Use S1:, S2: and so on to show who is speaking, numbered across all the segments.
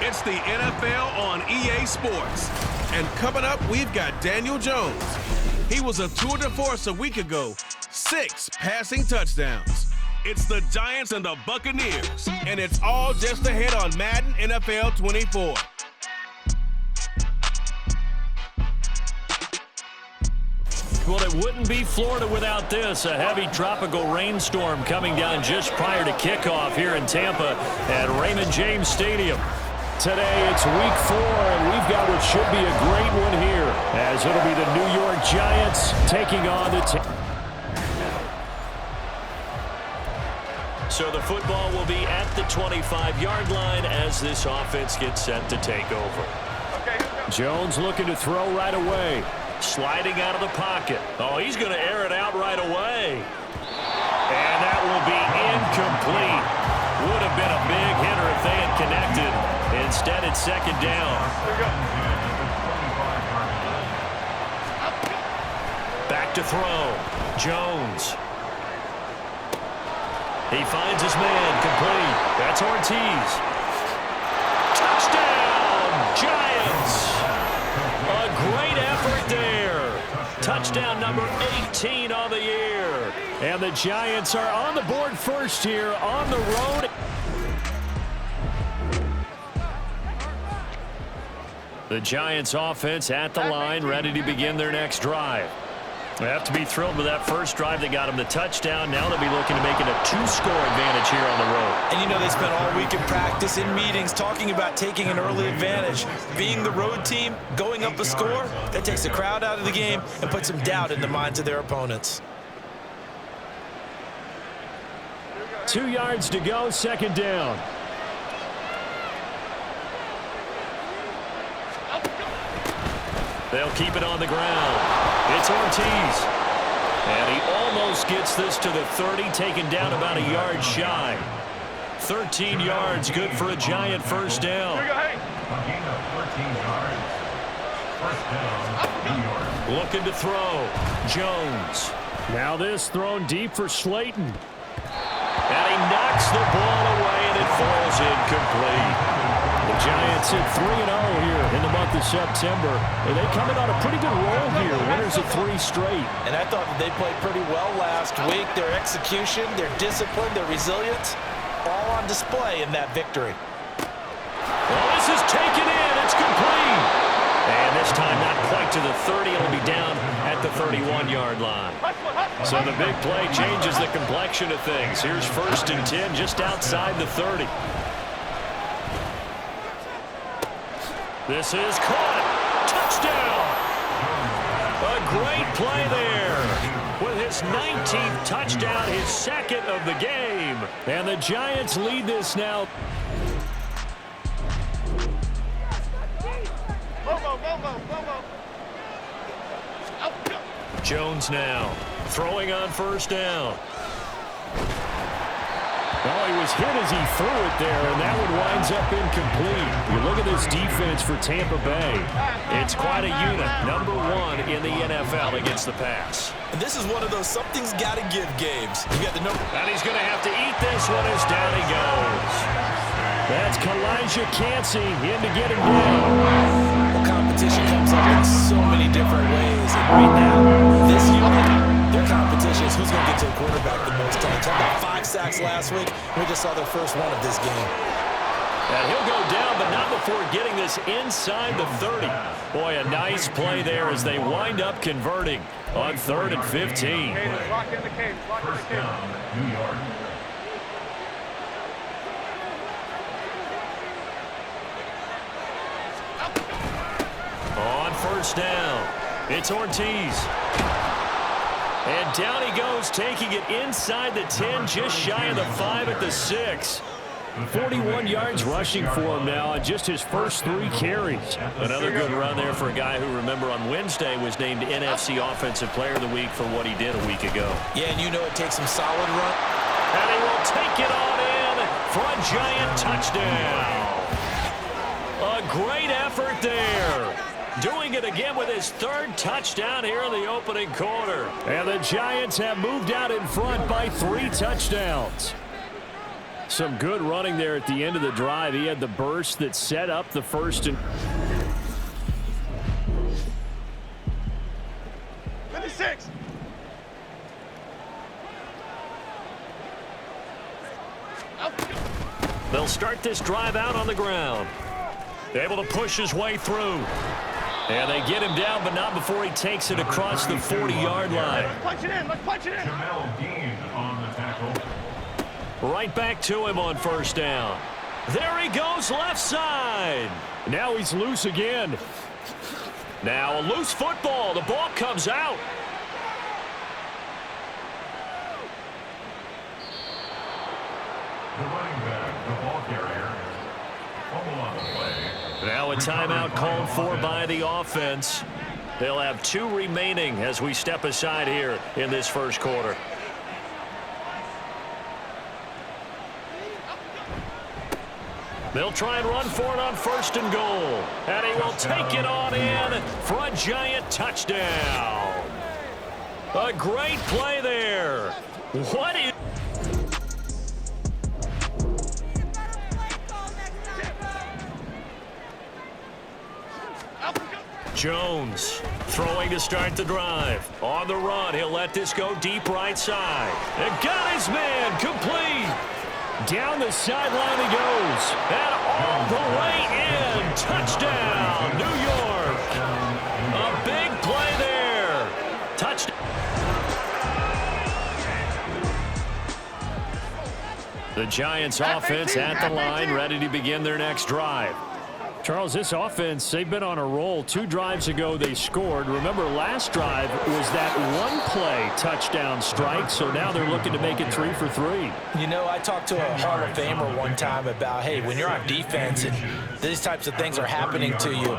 S1: It's the NFL on EA Sports. And coming up, we've got Daniel Jones. He was a tour de force a week ago. 6 passing touchdowns. It's the Giants and the Buccaneers. And it's all just ahead on Madden NFL 24.
S2: Well, it wouldn't be Florida without this. A heavy tropical rainstorm coming down just prior to kickoff here in Tampa at Raymond James Stadium. Today, it's week 4, and we've got what should be a great one here, as it'll be the New York Giants taking on the So the football will be at the 25-yard line as this offense gets set to take over. Jones looking to throw right away. Sliding out of the pocket. Oh, he's going to air it out right away. And that will be incomplete. Would have been a big hitter if they had connected. Instead, it's second down. Back to throw. Jones. He finds his man. Complete. That's Ortiz. Touchdown, Giants. A great effort there. Touchdown number 18 on the year. And the Giants are on the board first here on the road. The Giants offense at the line, ready to begin their next drive. They have to be thrilled with that first drive that got them the touchdown. Now they'll be looking to make it a 2-score advantage here on the road.
S3: And you know they spent all week in practice, in meetings, talking about taking an early advantage. Being the road team, going up a score, that takes the crowd out of the game and puts some doubt in the minds of their opponents.
S2: 2 yards to go, second down. They'll keep it on the ground. It's Ortiz. And he almost gets this to the 30, taken down about a yard shy. 13 yards, good for a Giant first down. Looking to throw. Jones. Now this thrown deep for Slayton. And he knocks the ball away, and it falls incomplete. The Giants hit 3-0 here in the month of September. And they coming on a pretty good roll here. Winners of 3 straight.
S3: And I thought that they played pretty well last week. Their execution, their discipline, their resilience, all on display in that victory.
S2: Well, this is taken in. It's complete. And this time not quite to the 30. It'll be down at the 31-yard line. So the big play changes the complexion of things. Here's 1st and 10 just outside the 30. This is caught. Touchdown. A great play there. With his 19th touchdown, his 2nd of the game. And the Giants lead this now. Jones now throwing on 1st down. Oh, he was hit as he threw it there, and that one winds up incomplete. You look at this defense for Tampa Bay. It's quite a unit, number 1 in the NFL against the pass.
S3: And this is one of those something's got to give games. You got the number.
S2: And he's going to have to eat this one as down he goes. That's Kalijah Cansey in to get him down.
S3: Well, competition comes up in so many different ways. And right now, this unit, their competition is who's going to get to the quarterback the most times. How about 5 sacks last week? We just saw their first one of this game.
S2: And he'll go down, but not before getting this inside the 30. Boy, a nice play there as they wind up converting on 3rd and 15.
S4: Lock in the cage. Lock in the cage. New York.
S2: On 1st down, it's Ortiz. And down he goes, taking it inside the 10, just shy of the 5 at the 6. 41 yards rushing for him now on just his first 3 carries. Another good run there for a guy who, remember, on Wednesday was named NFC Offensive Player of the Week for what he did a week ago.
S3: Yeah, and you know it takes some solid run.
S2: And he will take it on in for a Giant touchdown. A great effort there. Doing it again with his 3rd touchdown here in the opening quarter. And the Giants have moved out in front by 3 touchdowns. Some good running there at the end of the drive. He had the burst that set up the first and
S4: 56.
S2: they'll start this drive out on the ground. Able to push his way through. And they get him down, but not before he takes it across the 40-yard line.
S4: Let's punch it in. Let's punch it in.
S5: On the tackle.
S2: Right back to him on first down. There he goes, left side. Now he's loose again. Now a loose football. The ball comes out.
S5: The running back, the ball carrier, fumble on the play.
S2: Now a timeout called for by the offense. They'll have 2 remaining as we step aside here in this first quarter. They'll try and run for it on first and goal. And he will take it on in for a giant touchdown. A great play there. What is... Jones throwing to start the drive. On the run, he'll let this go deep right side. And got his man complete. Down the sideline he goes. And all the way in. Touchdown, New York. A big play there. Touchdown. The Giants offense at the line, ready to begin their next drive. Charles, this offense, they've been on a roll. 2 drives ago, they scored. Remember, last drive was that one-play touchdown strike, so now they're looking to make it 3 for 3.
S3: You know, I talked to a Hall of Famer one time about, hey, when you're on defense and these types of things are happening to you,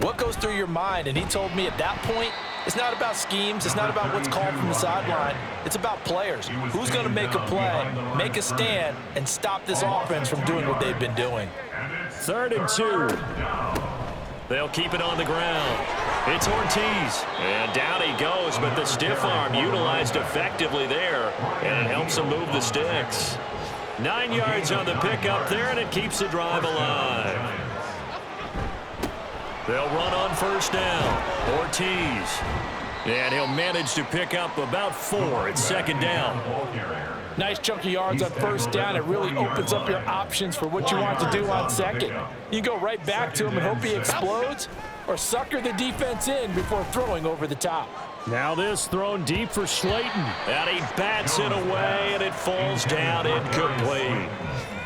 S3: what goes through your mind? And he told me at that point, it's not about schemes. It's not about what's called from the sideline. It's about players. Who's going to make a play, make a stand, and stop this offense from doing what they've been doing?
S2: 3rd and 2. They'll keep it on the ground. It's Ortiz. And down he goes, but the stiff arm utilized effectively there. And it helps him move the sticks. 9 yards on the pickup there, and it keeps the drive alive. They'll run on first down. Ortiz. And he'll manage to pick up about 4. It's 2nd down.
S3: Nice chunky yards on first down. It really opens up your options for what you want to do on second. You go right back to him and hope he explodes, or sucker the defense in before throwing over the top.
S2: Now this thrown deep for Slayton. And he bats it away, and it falls down incomplete.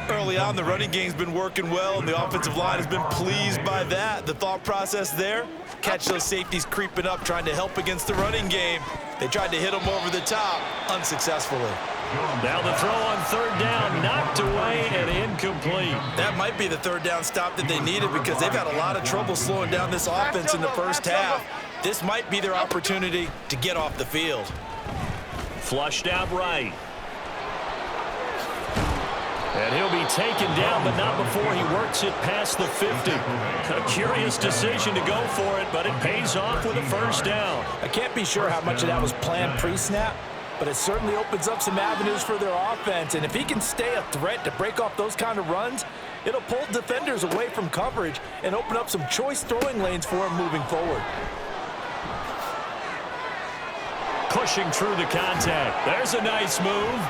S6: Early on, the running game's been working well, and the offensive line has been pleased by that. The thought process there, catch those safeties creeping up, trying to help against the running game. They tried to hit them over the top, unsuccessfully.
S2: Now the throw on 3rd down, knocked away and incomplete.
S6: That might be the 3rd down stop that they needed, because they've had a lot of trouble slowing down this offense in the first half. This might be their opportunity to get off the field.
S2: Flushed out right. And he'll be taken down, but not before he works it past the 50. A curious decision to go for it, but it pays off with a first down.
S3: I can't be sure how much of that was planned pre-snap, but it certainly opens up some avenues for their offense. And if he can stay a threat to break off those kind of runs, it'll pull defenders away from coverage and open up some choice throwing lanes for him moving forward.
S2: Pushing through the contact. There's a nice move.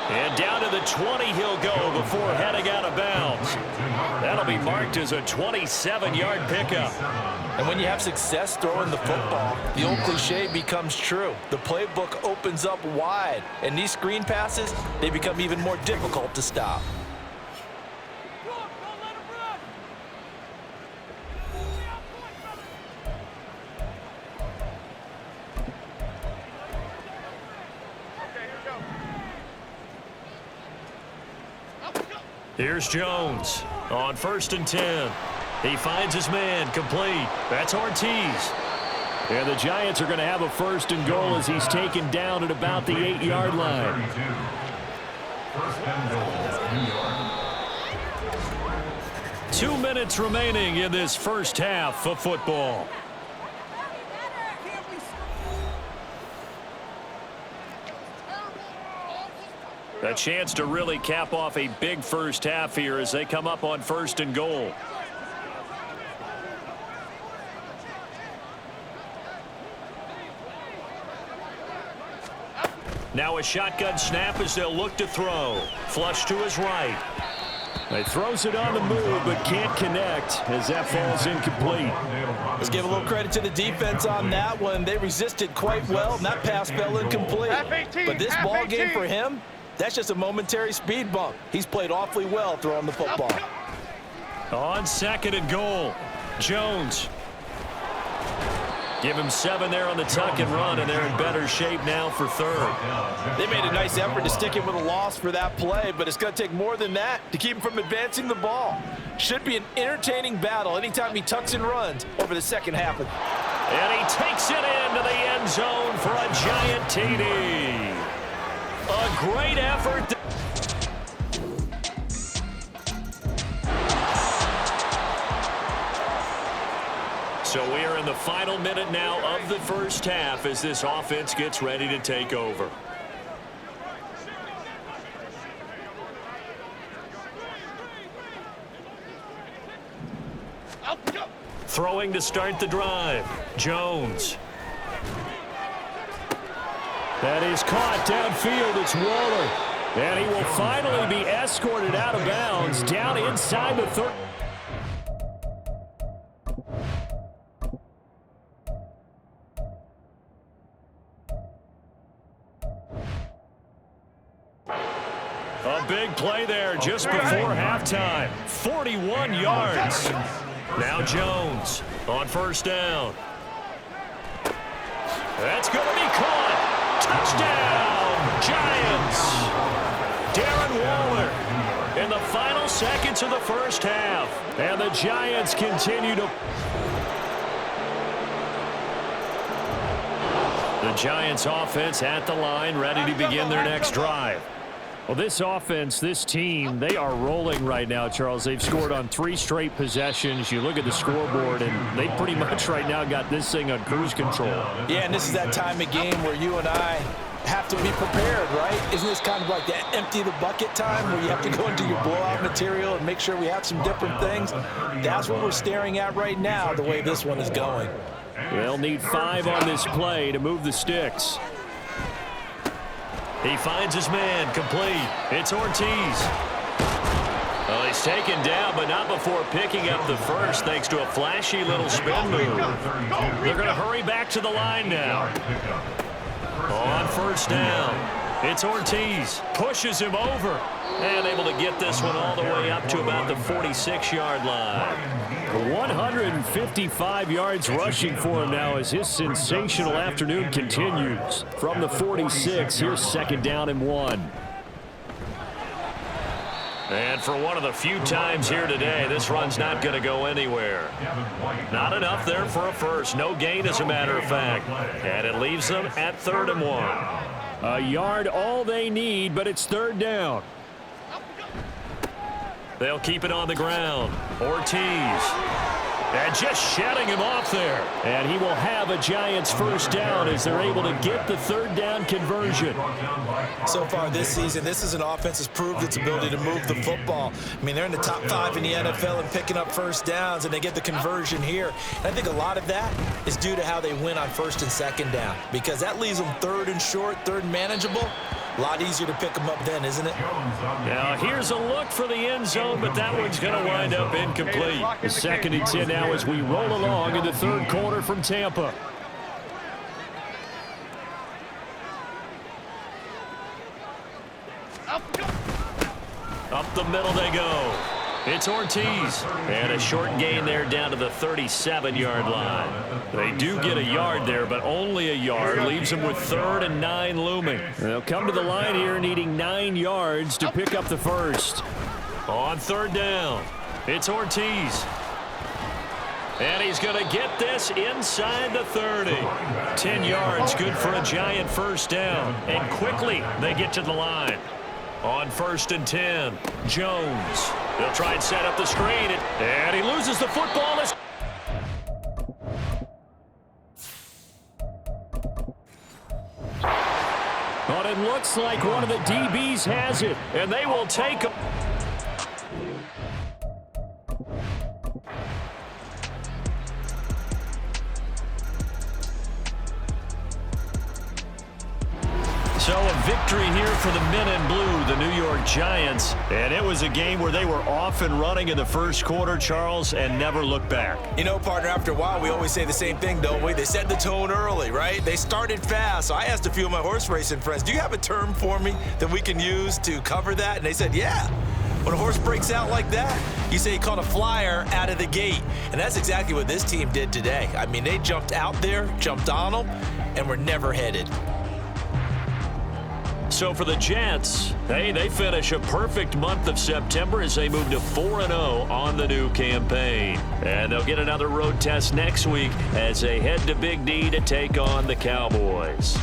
S2: And down to the 20 he'll go before heading out of bounds. That'll be marked as a 27-yard pickup.
S3: And when you have success throwing the football, the old cliche becomes true. The playbook opens up wide, and these screen passes, they become even more difficult to stop.
S2: Here's Jones on 1st and 10. He finds his man complete. That's Ortiz. And the Giants are going to have a 1st and goal as he's taken down at about the 8-yard line.
S5: 1st and goal, New York.
S2: 2 minutes remaining in this first half of football. A chance to really cap off a big first half here as they come up on 1st and goal. Now a shotgun snap as they'll look to throw. Flush to his right. He throws it on the move but can't connect as that falls incomplete.
S3: Let's give a little credit to the defense on that one. They resisted quite well, and that pass fell incomplete. But this ball game for him, that's just a momentary speed bump. He's played awfully well throwing the football.
S2: On 2nd and goal, Jones. Give him 7 there on the tuck and run, and they're in better shape now for 3rd.
S3: They made a nice effort to stick him with a loss for that play, but it's going to take more than that to keep him from advancing the ball. Should be an entertaining battle anytime he tucks and runs over the second half.
S2: And he takes it into the end zone for a giant TD. A great effort. So we are in the final minute now of the first half as this offense gets ready to take over. Throwing to start the drive, Jones. That is caught downfield. It's Waller. And he will finally be escorted out of bounds down inside the 30. A big play there just before halftime. 41 yards. Now Jones on 1st down. That's going to be caught. Touchdown, Giants. Darren Waller in the final seconds of the first half. And the Giants continue to... The Giants offense at the line, ready to begin their next drive. Well, this offense, this team, they are rolling right now, Charles. They've scored on 3 straight possessions. You look at the scoreboard, and they pretty much right now got this thing on cruise control.
S3: Yeah, and this is that time of game where you and I have to be prepared, right? Isn't this kind of like that empty the bucket time where you have to go into your blowout material and make sure we have some different things? That's what we're staring at right now, the way this one is going.
S2: They'll need 5 on this play to move the sticks. He finds his man, complete. It's Ortiz. Well, he's taken down, but not before picking up the first thanks to a flashy little spin move. They're going to hurry back to the line now. On 1st down, it's Ortiz. Pushes him over. And able to get this one all the way up to about the 46-yard line. 155 yards rushing for him now as his sensational afternoon continues. From the 46, here's 2nd down and 1. And for one of the few times here today, this run's not going to go anywhere. Not enough there for a first. No gain, as a matter of fact. And it leaves them at 3rd and 1. A yard all they need, but it's 3rd down. They'll keep it on the ground. Ortiz. And just shutting him off there. And he will have a Giants 1st down as they're able to get the 3rd down conversion.
S3: So far this season, this is an offense that's proved its ability to move the football. I mean, they're in the top 5 in the NFL and picking up 1st downs, and they get the conversion here. And I think a lot of that is due to how they win on 1st and 2nd down, because that leaves them 3rd and short, 3rd and manageable. A lot easier to pick them up then, isn't it?
S2: Now, here's a look for the end zone, but that one's going to wind up incomplete. The 2nd and 10 now as we roll along in the 3rd quarter from Tampa. Up the middle they go. It's Ortiz. And a short gain there down to the 37-yard line. They do get a yard there, but only a yard. Leaves them with 3rd and 9 looming. They'll come to the line here needing 9 yards to pick up the first. On 3rd down, it's Ortiz. And he's going to get this inside the 30. 10 yards, good for a Giant 1st down. And quickly they get to the line. On 1st and 10, Jones. They'll try and set up the screen, and he loses the football. On It looks like one of the DBs has it, and they will take him. So a victory here for the men in blue, the New York Giants. And it was a game where they were off and running in the first quarter, Charles, and never looked back.
S6: You know, partner, after a while, we always say the same thing, don't we? They set the tone early, right? They started fast. So I asked a few of my horse racing friends, do you have a term for me that we can use to cover that? And they said, yeah. When a horse breaks out like that, you say he caught a flyer out of the gate. And that's exactly what this team did today. I mean, they jumped out there, jumped on them, and were never headed.
S2: So for the Jets, hey, they finish a perfect month of September as they move to 4-0 on the new campaign. And they'll get another road test next week as they head to Big D to take on the Cowboys.